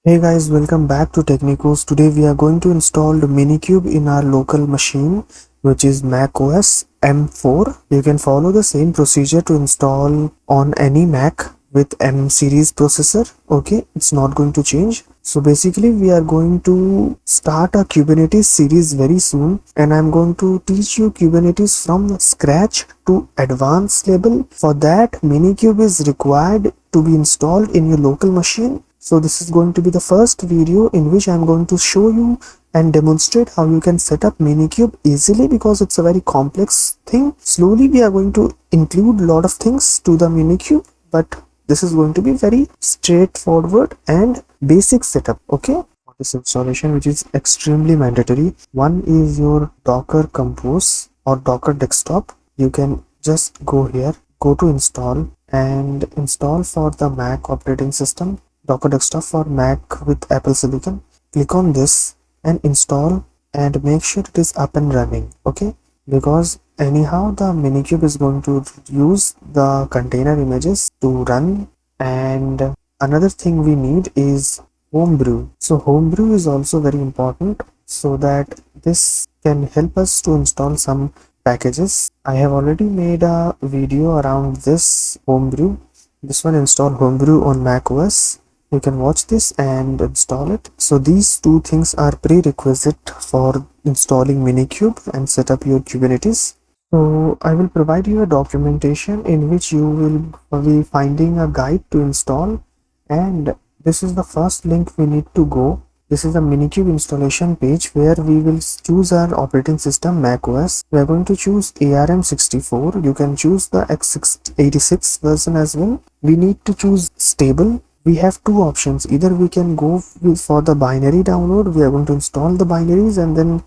Hey guys, welcome back to Technicos. Today we are going to install the Minikube in our local machine, which is macOS M4. You can follow the same procedure to install on any Mac with M series processor. Okay, it's not going to change. So basically we are going to start a Kubernetes series very soon, and I'm going to teach you Kubernetes from scratch to advanced level. For that, Minikube is required to be installed in your local machine. So this is going to be the first video in which I'm going to show you and demonstrate how you can set up Minikube easily, because it's a very complex thing. Slowly we are going to include a lot of things to the Minikube, but this is going to be very straightforward and basic setup. Okay, for this installation, which is extremely mandatory, one is your Docker Compose or Docker Desktop. You can just go here, go to install, and install for the Mac operating system Docker Desktop for Mac with Apple Silicon. Click on this and install, and make sure it is up and running. Okay, because anyhow the Minikube is going to use the container images to run. And another thing we need is Homebrew. So Homebrew is also very important, so that this can help us to install some packages. I have already made a video around this Homebrew. This one, install Homebrew on macOS. You can watch this and install it. So these two things are prerequisite for installing Minikube and set up your Kubernetes. So I will provide you a documentation in which you will be finding a guide to install, and this is the first link we need to go. This is the Minikube installation page where we will choose our operating system macOS. We are going to choose ARM64. You can choose the x86 version as well. We need to choose stable. We have two options. Either we can go for the binary download, we are going to install the binaries and then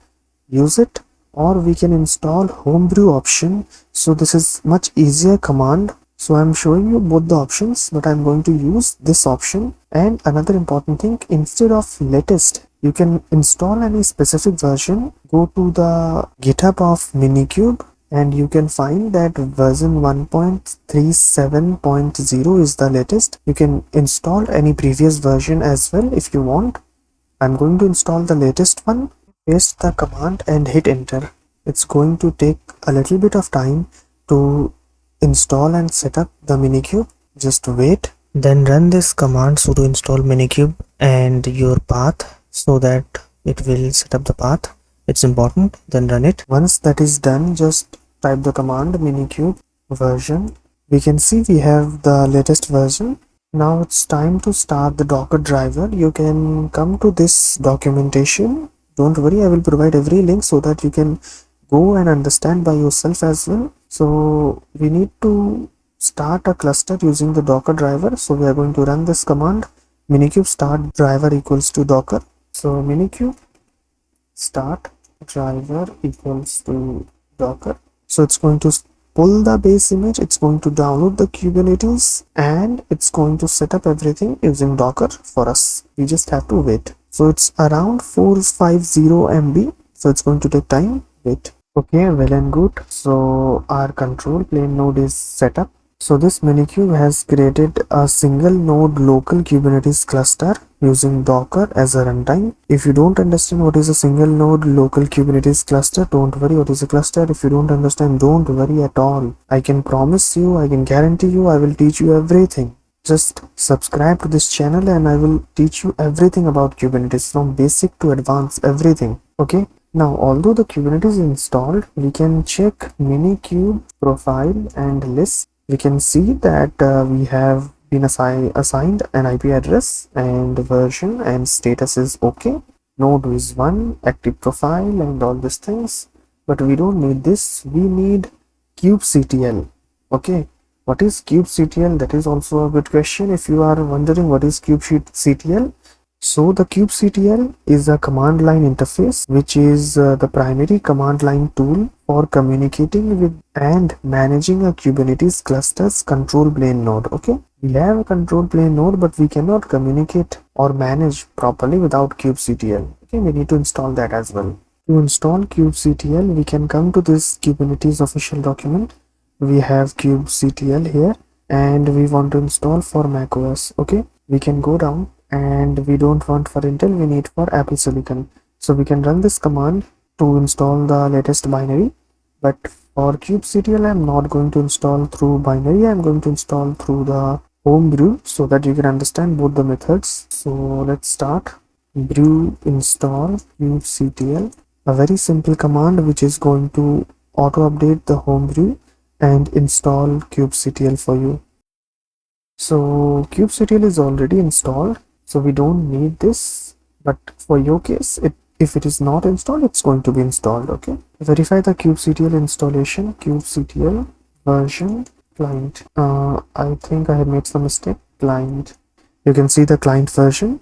use it, or we can install Homebrew option. So this is much easier command. So I'm showing you both the options, but I'm going to use this option. And another important thing, instead of latest, you can install any specific version. Go to the GitHub of Minikube, and you can find that version 1.37.0 is the latest. You can install any previous version as well if you want. I'm going to install the latest one. Paste the command and hit enter. It's going to take a little bit of time to install and set up the Minikube. Just wait. Then run this command sudo install Minikube and your path, so that it will set up the path. It's important. Then run it. Once that is done, just type the command Minikube version. We can see we have the latest version. Now it's time to start the Docker driver. You can come to this documentation. Don't worry, I will provide every link so that you can go and understand by yourself as well. So we need to start a cluster using the Docker driver. So we are going to run this command, Minikube start driver equals to Docker. So Minikube start driver equals to Docker. So it's going to pull the base image, it's going to download the Kubernetes, and it's going to set up everything using Docker for us. We just have to wait. So it's around 450 MB. So it's going to take time. Wait. Okay, well and good. So our control plane node is set up. So this Minikube has created a single node local Kubernetes cluster using Docker as a runtime. If you don't understand what is a single node local Kubernetes cluster, don't worry. What is a cluster? If you don't understand, don't worry at all. I can promise you, I can guarantee you, I will teach you everything. Just subscribe to this channel and I will teach you everything about Kubernetes from basic to advanced, everything. Okay. Now, although the Kubernetes is installed, we can check Minikube profile and list. We can see that we have been assigned an IP address and version, and status is okay. Node is 1, active profile and all these things. But we don't need this. We need kubectl. Okay. What is kubectl? That is also a good question. If you are wondering what is kubectl, so the kubectl is a command line interface, which is the primary command line tool for communicating with and managing a Kubernetes cluster's control plane node. Okay, we have a control plane node, but we cannot communicate or manage properly without kubectl. Okay, we need to install that as well. To install kubectl, we can come to this Kubernetes official document. We have kubectl here, and we want to install for macOS. Okay, we can go down and we don't want for Intel, we need for Apple Silicon. So we can run this command to install the latest binary, but for kubectl I'm not going to install through binary, I'm going to install through the homebrew so that you can understand both the methods. So let's start. Brew install kubectl, a very simple command which is going to auto update the homebrew and install kubectl for you. So kubectl is already installed, so we don't need this, but for your case, if it is not installed, it's going to be installed. Okay, verify the kubectl installation. Kubectl version client. I think I had made some mistake. Client. You can see the client version.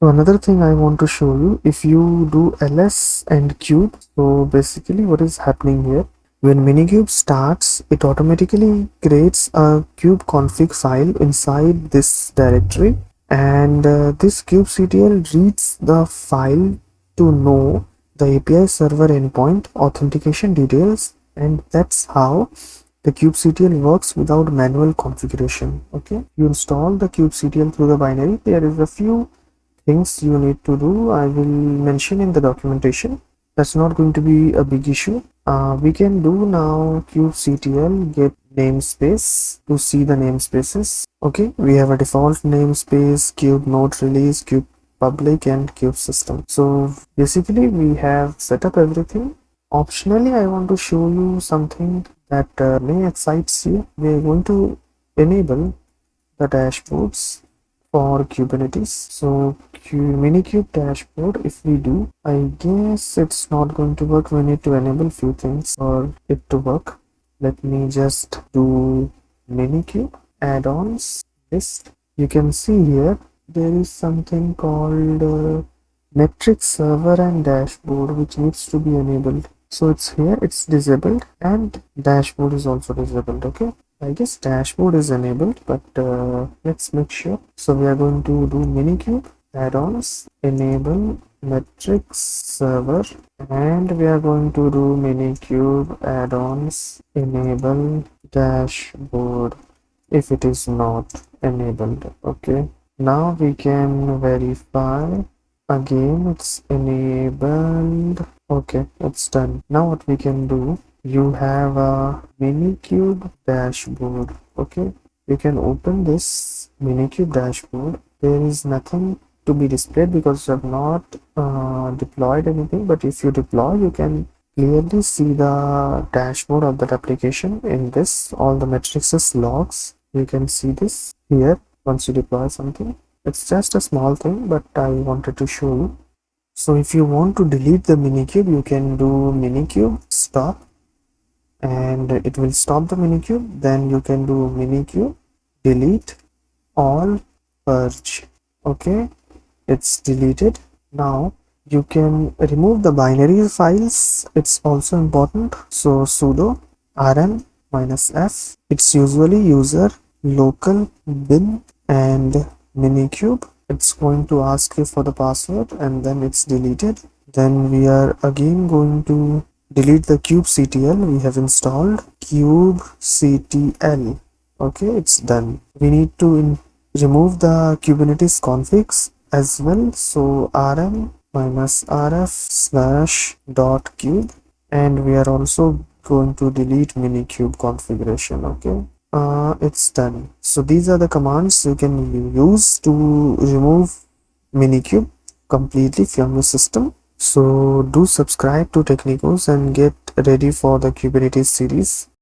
So another thing I want to show you, if you do ls and kube, so basically what is happening here, when Minikube starts, it automatically creates a kube config file inside this directory, and this kubectl reads the file to know the API server endpoint authentication details, and that's how the kubectl works without manual configuration. Okay, you install the kubectl through the binary. There is a few things you need to do. I will mention in the documentation. That's not going to be a big issue. We can do now kubectl get namespace to see the namespaces. Okay, we have a default namespace, kube node release, kube public, and kube system. So basically we have set up everything. Optionally, I want to show you something that may excite you. We are going to enable the dashboards for Kubernetes. So Minikube dashboard, if we do, I guess it's not going to work. We need to enable few things for it to work. Let me just do Minikube add-ons list. You can see here there is something called metric server and dashboard, which needs to be enabled. So it's here, it's disabled, and dashboard is also disabled. Okay, I guess dashboard is enabled, but let's make sure. So we are going to do Minikube add-ons, enable metrics server, and we are going to do Minikube add-ons, enable dashboard if it is not enabled. Okay, now we can verify. Again, it's enabled. Okay, it's done. Now what we can do, you have a Minikube dashboard. Okay, you can open this Minikube dashboard. There is nothing to be displayed because you have not deployed anything, but if you deploy, you can clearly see the dashboard of that application. In this, all the metrics logs, you can see this here once you deploy something. It's just a small thing, but I wanted to show you. So if you want to delete the Minikube, you can do Minikube stop, and it will stop the Minikube. Then you can do Minikube delete all purge. Okay, it's deleted. Now you can remove the binary files. It's also important. So sudo rm -f. It's usually user local bin and Minikube. It's going to ask you for the password, and then it's deleted. Then we are again going to delete the kubectl we have installed. Kubectl. Okay, it's done. We need to remove the Kubernetes configs as well. So rm -rf/.kube, and we are also going to delete Minikube configuration. Okay, it's done. So these are the commands you can use to remove Minikube completely from your system. So do subscribe to Technicos and get ready for the Kubernetes series.